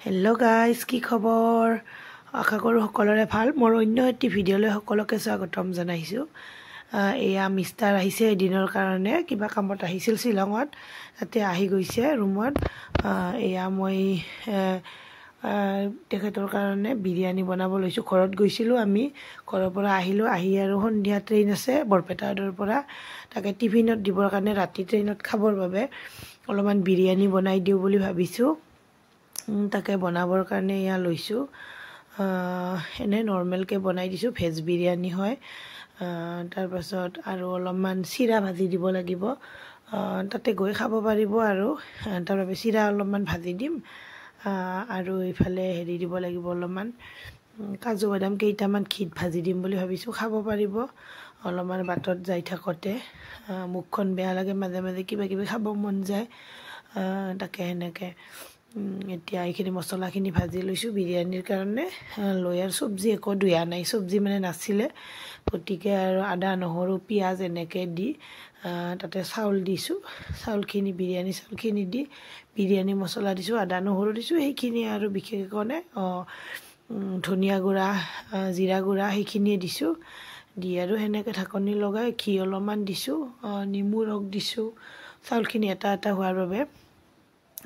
Hello guys की खबर आशा करूँ सकलोरे ভাল मोर अन्य एटी भिडिओলৈ সকলোকে স্বাগতম জনাইছো এয়া মিষ্টাৰ আহিছে এদিনৰ কাৰণে কিবা কামত আহিছিল শিলঙত তাতে আহি গৈছে ৰুমত এয়া মই তেখেতৰ কাৰণে বিৰিয়ানী বনাব লৈছো ঘৰত গৈছিলো আমি ঘৰৰ পৰা আহিলো আহি আৰু সন্ধিয়া ট্ৰেইন আছে বৰপেটাৰ পৰা তাকে টিফিনত দিবৰ কাৰণে ৰাতি ট্ৰেইনত খাবৰ বাবে অলপমান বিৰিয়ানী বনাই দিও বুলি ভাবিছো তাকে বনাবৰ কাৰণে ইয়া লৈছো এনে নৰমাল কে বনাই দিছো ভেজ বিৰিয়ানী হয় তাৰ পাছত আৰু অলপমান চিৰা ভাজি দিব লাগিব তাতে গৈ খাব পাৰিব আৰু তাৰ বাবে চিৰা অলপমান ভাজি দিম আৰু ইফালে হেৰি দিব লাগিব অলপমান কাজু বাদাম কেইটামান ঘিত ভাজি দিম বুলি ভাবিছো খাব পাৰিব অলপমান বাটত যাই থাকতে মুখখন বেয়া লাগে মাজে মাজে কিবা কিবি খাব মন যায় তাকে হেনেকে এতিয়া এইখিনি মছলাখিনি ভাজি লৈছো বিৰিয়ানীৰ কাৰণে লয়াৰ সবজি একো দুয়া নাই সবজি মানে নাছিলে গটিকে আৰু আদা নহৰু পিয়াজ এনেকে দি তাতে চাউল দিছো চাউলখিনি বিৰিয়ানী চাউলখিনি দি বিৰিয়ানী মছলা দিছো আদা নহৰু দিছো এইখিনি আৰু বিশেষ কোনে ধনিয়া গুড়া জিৰা গুড়া সেইখিনিয়ে দিছো দি আৰু হেনেকে ঢাকনি লগাই ঘি অলপমান দিছো নিমু ৰস দিছো চাউলখিনি এটা এটা হোৱাৰ বাবে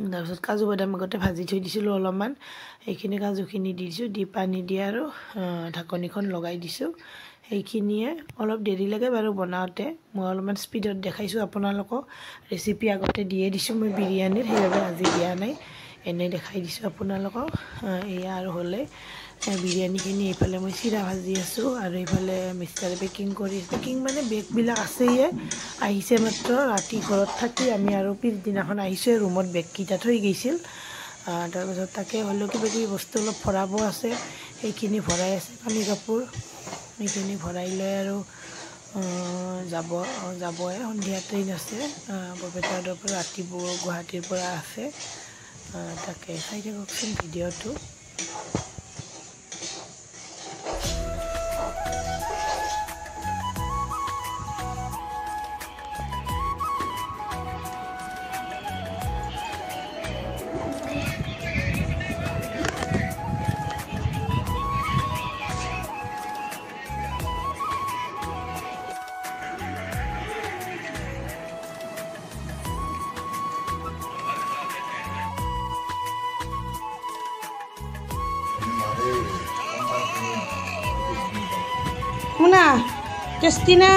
তাৰপিছত কাজু বাদাম আগতে ভাজি থৈ দিছিলো অলপমান এইখিনি কাজুখিনি দিছো দি পানী দি আৰু ঢাকনিখন লগাই দিছো এইখিনিয়ে অলপ দেৰি লাগে বাৰু বনাওতে মই অলপমান স্পিডত দেখাইছো আপোনালোকক ৰেচিপি আগতে দিয়ে দিছো মই বিৰিয়ানীৰ হেইভাবে আজি দিয়া নাই এনে দেখাই দিছো আপোনালোকক এয়া আৰু হলে বিৰিয়ানীখিনি এইফালে মই চিৰা ভাজি আছো আৰু এইফালে মিষ্টাৰ পেকিং মানে বেগ বিলাক আছেয়ে আহিছে মাত্ৰ ৰাতি ঘৰত থাকি আমি আৰু পিছদিনাখন আহিছে ৰুমত বেগ কিটা থৈ গৈছিল তাৰ পাছত তাকে হলো কিবা কিবি বস্তু অলপ ভৰাব আছে এইখিনি ভৰাই আছে পানী কাপোৰ এইখিনি ভৰাই লৈ আৰু যাবয়ে সন্ধিয়া ট্ৰেইন আছে বৰপেটাৰ পৰা ৰাতিপুৱা গুৱাহাটীৰ পৰা আছে তাকে চাই থাককচোন ভিডিঅ'টো Muna, Justina.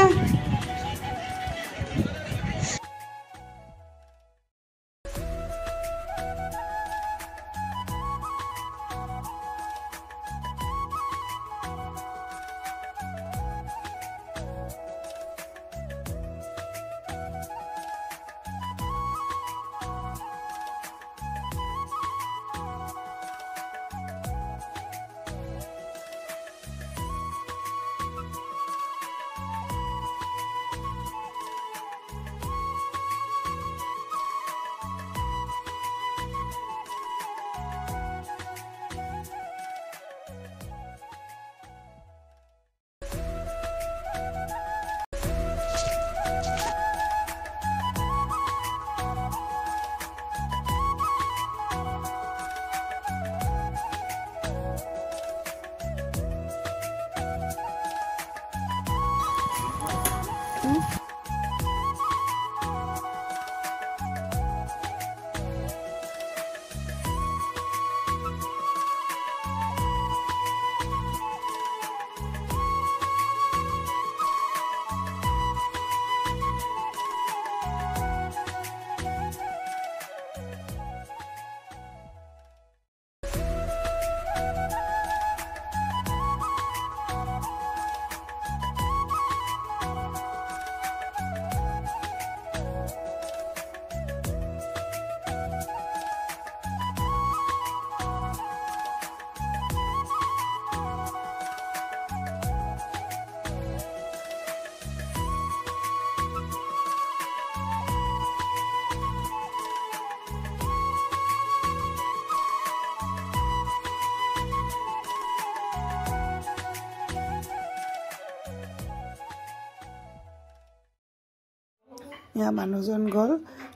या মানুহজন গল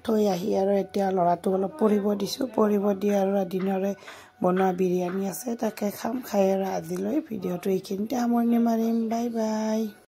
থৈ আহি আৰু এতিয়া ল'ৰাটোক অলপ পঢ়িব দিছোঁ পঢ়িব দি আৰু দিনৰে বনোৱা বিৰিয়ানী আছে তাকে খাম খাই আৰু আজিলৈ ভিডিঅ'টো এইখিনিতে সামৰণি মাৰিম বাই বাই